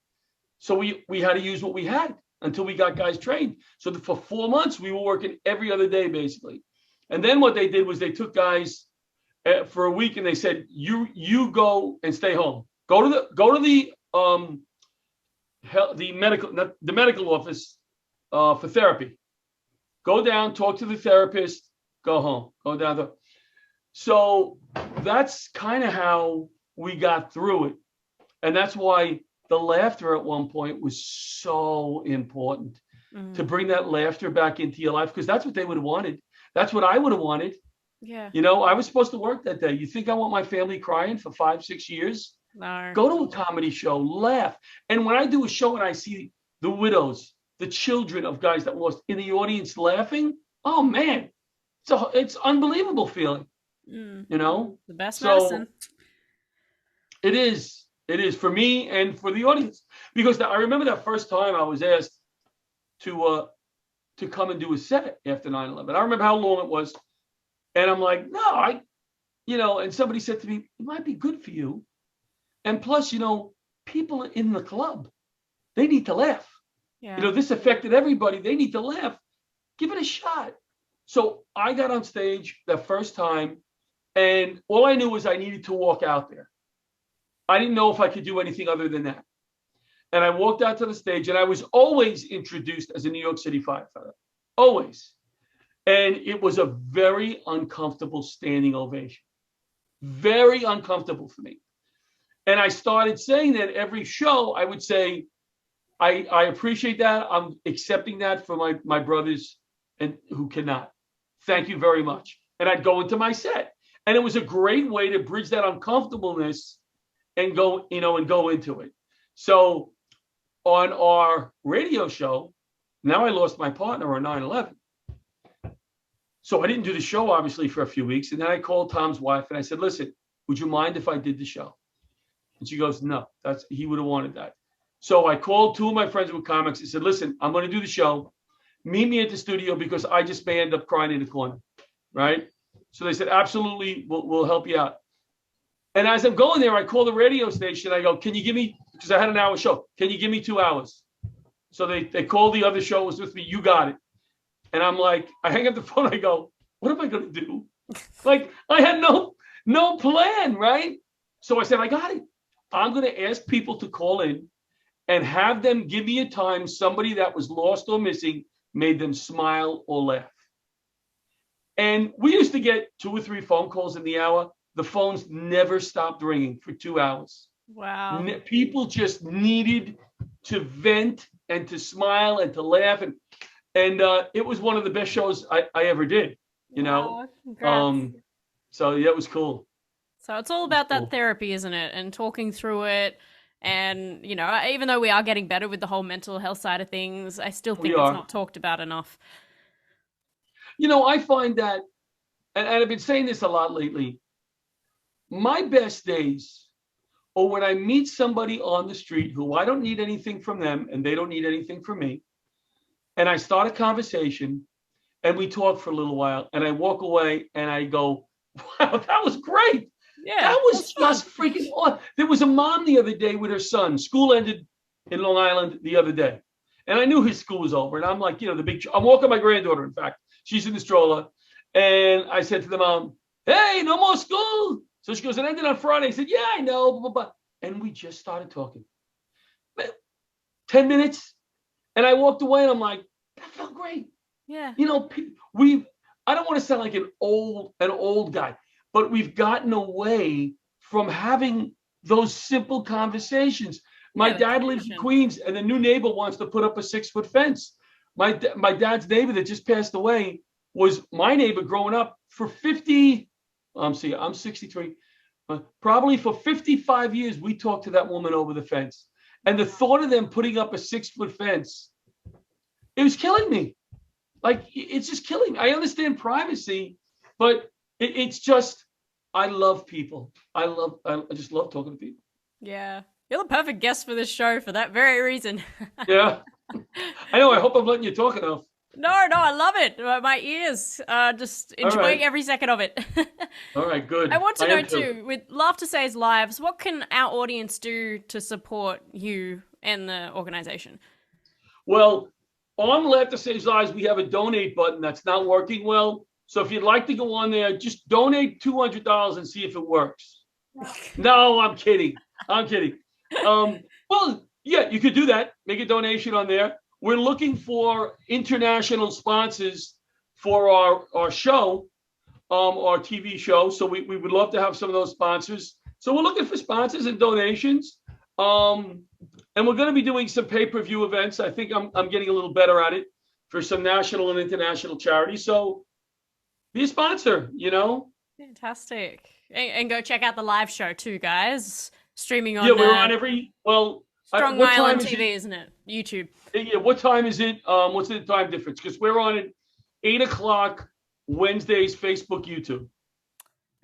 So we had to use what we had until we got guys trained. So for 4 months, we were working every other day, basically. And then what they did was they took guys for a week and they said, you go and stay home. Go to the medical office for therapy. Go down, talk to the therapist, go home, go down. So that's kind of how we got through it. And that's why the laughter at one point was so important to bring that laughter back into your life, because that's what they would have wanted. That's what I would have wanted. Yeah. You know, I was supposed to work that day. You think I want my family crying for 5-6 years? No. Go to a comedy show, laugh. And when I do a show and I see the widows, the children of guys that lost in the audience laughing, oh man, it's unbelievable feeling. You know? The best So medicine. it is for me and for the audience. Because I remember that first time I was asked to come and do a set after 9/11. I remember how long it was. And I'm like, no, and somebody said to me, it might be good for you. And plus, people in the club, they need to laugh. Yeah. This affected everybody. They need to laugh. Give it a shot. So I got on stage that first time, and all I knew was I needed to walk out there. I didn't know if I could do anything other than that. And I walked out to the stage, and I was always introduced as a New York City firefighter. Always. And it was a very uncomfortable standing ovation. Very uncomfortable for me. And I started saying that every show. I would say, I appreciate that. I'm accepting that for my brothers and who cannot. Thank you very much. And I'd go into my set. And it was a great way to bridge that uncomfortableness and go into it. So on our radio show, now I lost my partner on 9/11. So I didn't do the show, obviously, for a few weeks. And then I called Tom's wife and I said, listen, would you mind if I did the show? And she goes, no, he would have wanted that. So I called two of my friends who were comics and said, listen, I'm going to do the show. Meet me at the studio because I just may end up crying in the corner. Right. So they said, absolutely, we'll help you out. And as I'm going there, I call the radio station. I go, can you give me, because I had an hour show, can you give me 2 hours? So they called the other show was with me. You got it. And I'm like, I hang up the phone. I go, what am I going to do? Like, I had no plan, right? So I said, I got it. I'm going to ask people to call in and have them give me a time somebody that was lost or missing made them smile or laugh. And we used to get 2 or 3 phone calls in the hour. The phones never stopped ringing for 2 hours. Wow. People just needed to vent and to smile and to laugh. And it was one of the best shows I ever did, you know? Congrats. So yeah, it was cool. So it's all about that therapy, isn't it? And talking through it. And, you know, even though we are getting better with the whole mental health side of things, I still think it's not talked about enough. You know, I find that, and I've been saying this a lot lately, my best days are when I meet somebody on the street who I don't need anything from them and they don't need anything from me. And I start a conversation and we talk for a little while and I walk away and I go, wow, that was great. Yeah, that was just freaking awesome. There was a mom the other day with her son. School ended in Long Island the other day. And I knew his school was over. And I'm like, you know, I'm walking my granddaughter, in fact. She's in the stroller. And I said to the mom, hey, no more school. So she goes, it ended on Friday. I said, yeah, I know. Blah, blah, blah. And we just started talking. 10 minutes. And I walked away and I'm like, that felt great. Yeah. You know, I don't want to sound like an old guy, but we've gotten away from having those simple conversations. My dad lives in Queens and the new neighbor wants to put up a 6-foot fence. My dad's neighbor that just passed away was my neighbor growing up for 50. I'm 63. Probably for 55 years, we talked to that woman over the fence. And the thought of them putting up a 6-foot fence, it was killing me. Like, it's just killing me. I understand privacy, but it's just, I love people. I just love talking to people. Yeah. You're the perfect guest for this show for that very reason. Yeah. I know. I hope I'm letting you talk enough. No, I love it. My ears are just enjoying every second of it. All right, good. I want to know too, with Laugh to Saves Lives, what can our audience do to support you and the organization? Well, on Laughter Saves Lives, we have a donate button that's not working well. So if you'd like to go on there, just donate $200 and see if it works. No, I'm kidding. Well, yeah, you could do that. Make a donation on there. We're looking for international sponsors for our show, our TV show. So we would love to have some of those sponsors. So we're looking for sponsors and donations. And we're going to be doing some pay-per-view events. I think I'm getting a little better at it for some national and international charities. So be a sponsor, you know. Fantastic. And go check out the live show too, guys. Streaming on we're on Strong Island TV, isn't it? YouTube. Yeah, what time is it? What's the time difference? Because we're on at 8 o'clock Wednesdays, Facebook, YouTube.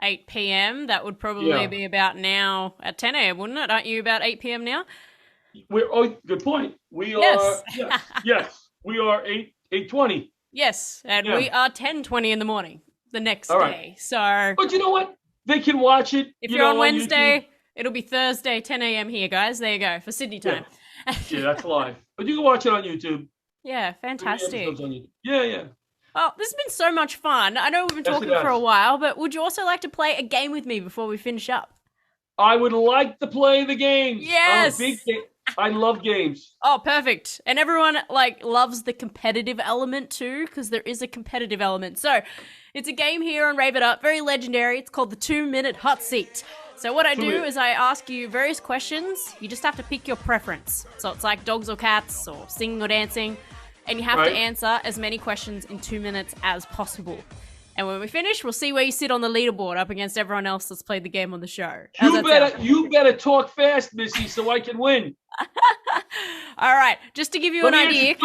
8 p.m. That would probably be about now at 10 a.m., wouldn't it? Aren't you about 8 p.m. now? Good point. We are, yes, we are 8:20. Yes, and we are 10:20 in the morning the next day. So, but you know what? They can watch it. If you're on Wednesday, it'll be Thursday, 10 a.m. here, guys. There you go, for Sydney time. Yeah, that's live. But you can watch it on YouTube. Yeah, fantastic. Yeah. Well, this has been so much fun. I know we've been talking for a while, but would you also like to play a game with me before we finish up? I would like to play the games. Yes. I love games. Oh, perfect. And everyone loves the competitive element too, because there is a competitive element. So it's a game here on Rave It Up, very legendary. It's called the 2-minute hot seat. So what I do is I ask you various questions. You just have to pick your preference. So it's like dogs or cats or singing or dancing. And you have to answer as many questions in 2 minutes as possible. And when we finish, we'll see where you sit on the leaderboard up against everyone else that's played the game on the show. You better talk fast, Missy, so I can win. All right. Just to give you an idea.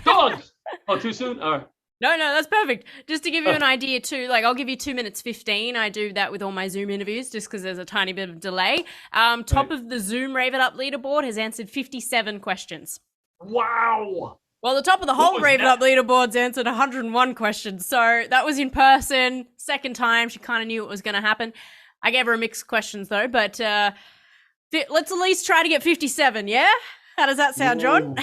Dogs. Oh, too soon? All right. No, that's perfect. Just to give you an idea too, like I'll give you 2 minutes 15. I do that with all my Zoom interviews just because there's a tiny bit of delay. Top of the Zoom Rave It Up leaderboard has answered 57 questions. Wow. Well, the top of the whole Rave It Up leaderboard's answered 101 questions. So that was in person. Second time, she kind of knew what was going to happen. I gave her a mix of questions though, but let's at least try to get 57, yeah? How does that sound, John?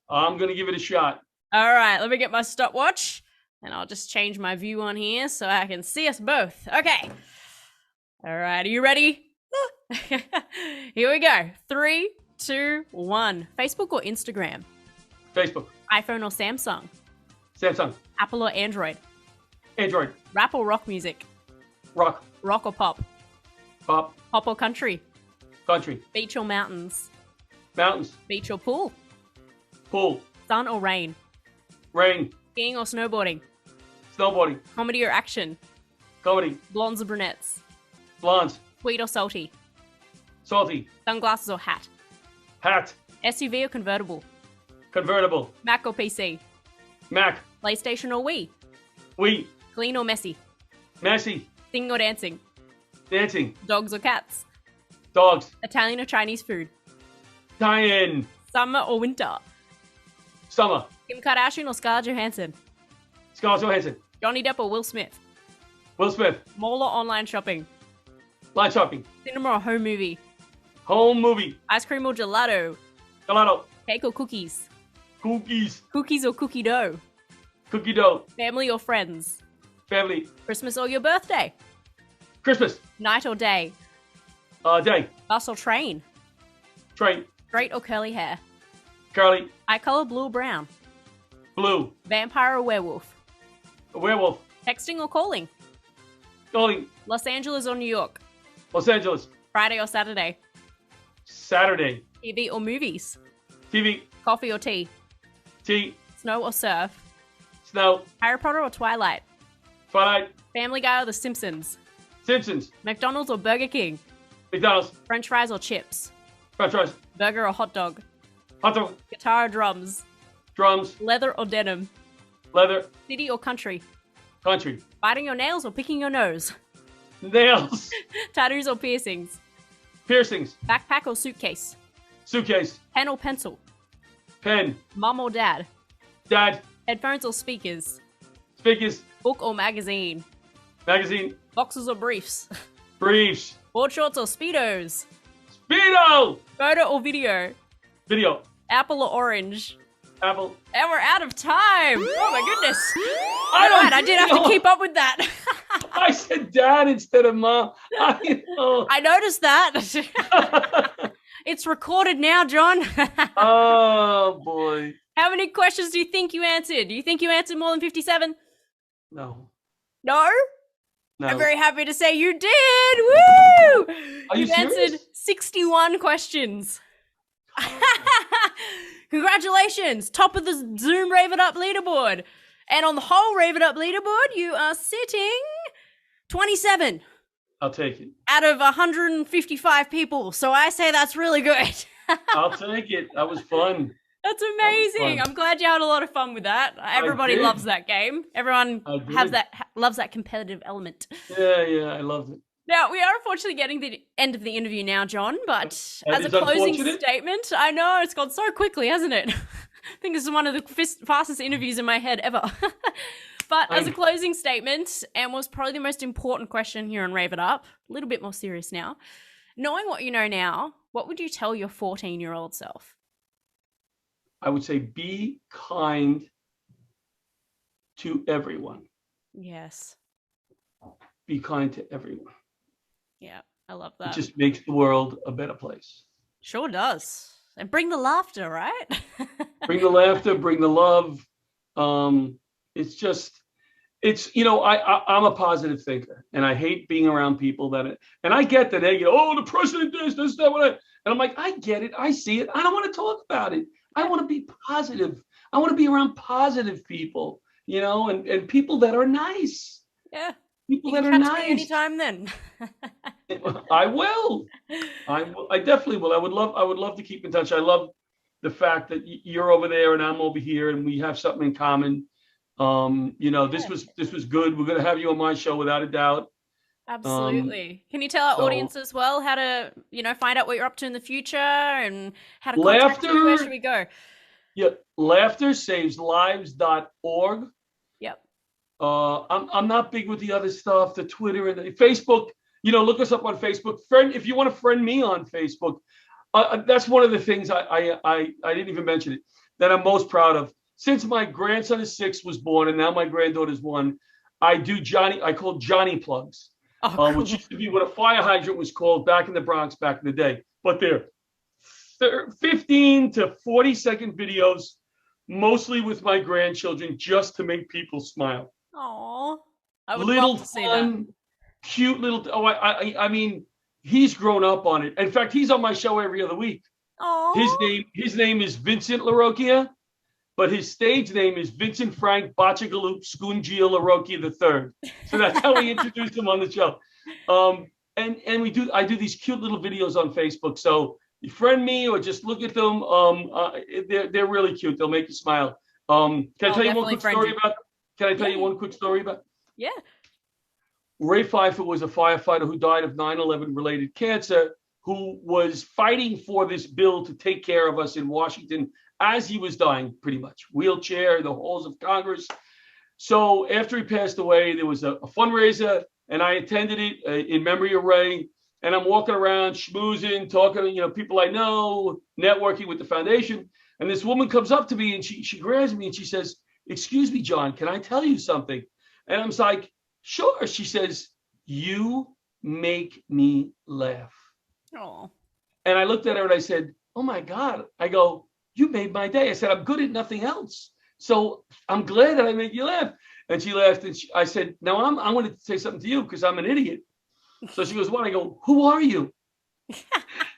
I'm going to give it a shot. All right, let me get my stopwatch, and I'll just change my view on here so I can see us both. Okay. All right, are you ready? Here we go. 3, 2, 1. Facebook or Instagram? Facebook. iPhone or Samsung? Samsung. Apple or Android? Android. Rap or rock music? Rock. Rock or pop? Pop. Pop or country? Country. Beach or mountains? Mountains. Beach or pool? Pool. Sun or rain? Rain. Skiing or snowboarding? Snowboarding. Comedy or action? Comedy. Blondes or brunettes? Blondes. Sweet or salty? Salty. Sunglasses or hat? Hat. SUV or convertible? Convertible. Mac or PC? Mac. PlayStation or Wii? Wii. Clean or messy? Messy. Singing or dancing? Dancing. Dogs or cats? Dogs. Italian or Chinese food? Italian. Summer or winter? Summer. Kim Kardashian or Scarlett Johansson? Scarlett Johansson. Johnny Depp or Will Smith? Will Smith. Mall or online shopping? Line shopping. Cinema or home movie? Home movie. Ice cream or gelato? Gelato. Cake or cookies? Cookies. Cookies or cookie dough? Cookie dough. Family or friends? Family. Christmas or your birthday? Christmas. Night or day? Day. Bus or train? Train. Straight or curly hair? Curly. Eye color blue or brown? Blue. Vampire or werewolf? A werewolf. Texting or calling? Calling. Los Angeles or New York? Los Angeles. Friday or Saturday? Saturday. TV or movies? TV. Coffee or tea? Tea. Snow or surf? Snow. Harry Potter or Twilight? Twilight. Family Guy or The Simpsons? Simpsons. McDonald's or Burger King? McDonald's. French fries or chips? French fries. Burger or hot dog? Hot dog. Guitar or drums? Drums. Leather or denim? Leather. City or country? Country. Biting your nails or picking your nose? Nails. Tattoos or piercings? Piercings. Backpack or suitcase? Suitcase. Pen or pencil? Pen. Mum or dad? Dad. Headphones or speakers? Speakers. Book or magazine? Magazine. Boxers or briefs? Briefs. Board shorts or speedos? Speedo. Photo or video? Video. Apple or orange? Apple. And we're out of time. Oh my goodness. I did have to keep up with that. I said dad instead of mom. I noticed that. It's recorded now, John. Oh boy. How many questions do you think you answered? Do you think you answered more than 57? No. No? No. I'm very happy to say you did. Woo! Are you You've answered serious? 61 questions. Congratulations. Top of the Zoom Rave It Up leaderboard. And on the whole Rave It Up leaderboard, you are sitting 27 I'll take it. out of 155 people. So I say that's really good. I'll take it. That was fun. That's amazing. fun. I'm glad you had a lot of fun with that. Everybody did. loves that game. Everyone I did. loves that competitive element. Yeah, I loved it. Now, we are unfortunately getting the end of the interview now, John, but That as a is closing unfortunate. statement, I know it's gone so quickly, hasn't it? I think this is one of the fastest interviews in my head ever. But as a closing statement, and was probably the most important question here on Rave It Up, a little bit more serious now. Knowing what you know now, what would you tell your 14-year-old self? I would say be kind to everyone. Yes. Be kind to everyone. Yeah, I love It that. just makes the world a better place. Sure does. And bring the laughter, right? Bring the laughter, bring the love. I'm a positive thinker, and I hate being around people and I get that they go, oh, the president this, that, what. And I'm like, I get it. I see it. I don't want to talk about it. I want to be positive. I want to be around positive people, and people that are nice. Yeah. People You that can are catch me nice. anytime then. I will. I definitely will. I would love to keep in touch. I love the fact that you're over there and I'm over here and we have something in common. This was good. We're gonna have you on my show without a doubt. Absolutely. Can you tell our audience as well how to, find out what you're up to in the future and how to contact you? Where should we go? Yep. LaughterSavesLives.org. Yep. I'm not big with the other stuff, the Twitter and the Facebook. Look us up on Facebook. If you want to friend me on Facebook, that's one of the things I didn't even mention it, that I'm most proud of. Since my grandson is 6, was born, and now my granddaughter's 1, I call Johnny Plugs, which used to be what a fire hydrant was called back in the Bronx back in the day. But they're 15 to 40-second videos, mostly with my grandchildren, just to make people smile. Aww. I would love to see that. Cute little. I mean, he's grown up on it. In fact, he's on my show every other week. Aww. His name is Vincent Larocchia, but his stage name is Vincent Frank Bachagaloop Skungia Larocchia III. So that's how we introduced him on the show. And I do these cute little videos on Facebook. So you friend me or just look at them. They're really cute. They'll make you smile. Can I tell you one quick story about? Can I tell you one quick story about? Yeah. Ray Pfeiffer was a firefighter who died of 9/11 related cancer, who was fighting for this bill to take care of us in Washington as he was dying, pretty much. Wheelchair, the halls of Congress. So after he passed away, there was a fundraiser, and I attended it in memory of Ray. And I'm walking around, schmoozing, talking to people I know, networking with the foundation. And this woman comes up to me and she grabs me and she says, "Excuse me, John, can I tell you something?" And I'm like, "Sure." She says, "You make me laugh." Oh. And I looked at her and I said, "Oh my God." I go, "You made my day." I said, "I'm good at nothing else. So I'm glad that I made you laugh." And she laughed. And I said, "Now I want to say something to you because I'm an idiot." So she goes, "What?" I go, "Who are you?"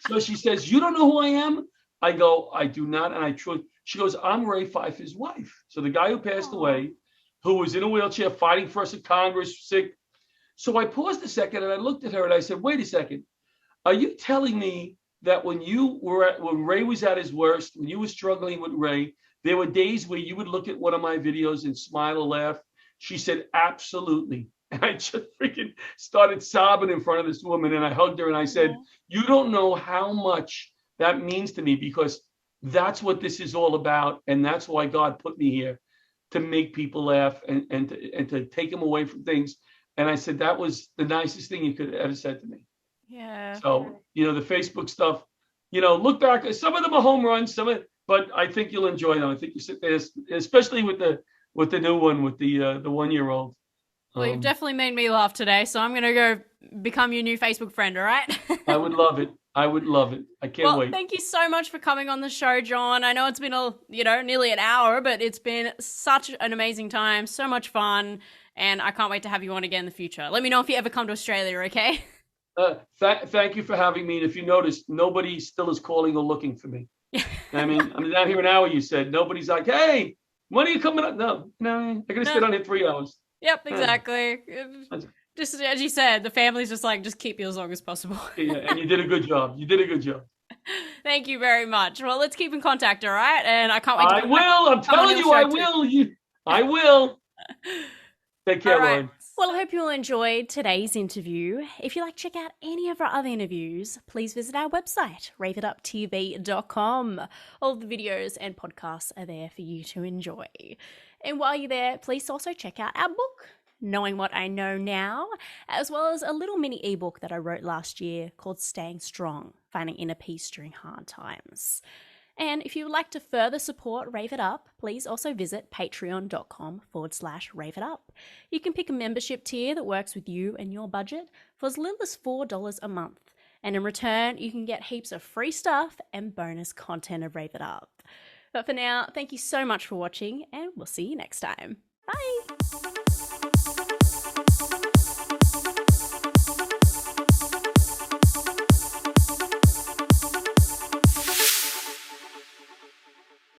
So she says, "You don't know who I am?" I go, "I do not." And I truly, she goes, "I'm Ray Pfeiffer's wife." So the guy who passed away, who was in a wheelchair fighting for us at Congress, sick. So I paused a second and I looked at her and I said, "Wait a second. Are you telling me that when Ray was at his worst, when you were struggling with Ray, there were days where you would look at one of my videos and smile or laugh?" She said, "Absolutely." And I just freaking started sobbing in front of this woman, and I hugged her and I said, "You don't know how much that means to me, because that's what this is all about, and that's why God put me here, to make people laugh and to take them away from things." And I said, that was the nicest thing you could have ever said to me. Yeah. So, the Facebook stuff, look back. Some of them are home runs, but I think you'll enjoy them. I think you sit there, especially with the new one, with the 1-year-old. Well, you've definitely made me laugh today, so I'm going to go become your new Facebook friend, all right? I would love it. I can't wait. Thank you so much for coming on the show, John. I know it's been nearly an hour, but it's been such an amazing time, so much fun, and I can't wait to have you on again in the future. Let me know if you ever come to Australia, okay? Thank you for having me. And if you notice, nobody still is calling or looking for me. I mean, I'm down here an hour, you said. Nobody's like, "Hey, when are you coming up?" No, I'm going to sit on here 3 hours. Yep, exactly. Just as you said, the family's just keep you as long as possible. Yeah, and you did a good job. Thank you very much. Well, let's keep in contact, all right? And I can't wait to I will. I'm telling you, I will. I will. Take care, Lauren. Well, I hope you all enjoyed today's interview. If you'd like to check out any of our other interviews, please visit our website, raveituptv.com. All the videos and podcasts are there for you to enjoy. And while you're there, please also check out our book, Knowing What I Know Now, as well as a little mini ebook that I wrote last year called Staying Strong, Finding Inner Peace During Hard Times. And if you would like to further support Rave It Up, please also visit patreon.com/raveitup. You can pick a membership tier that works with you and your budget for as little as $4 a month. And in return, you can get heaps of free stuff and bonus content of Rave It Up. But for now, thank you so much for watching, and we'll see you next time. Bye!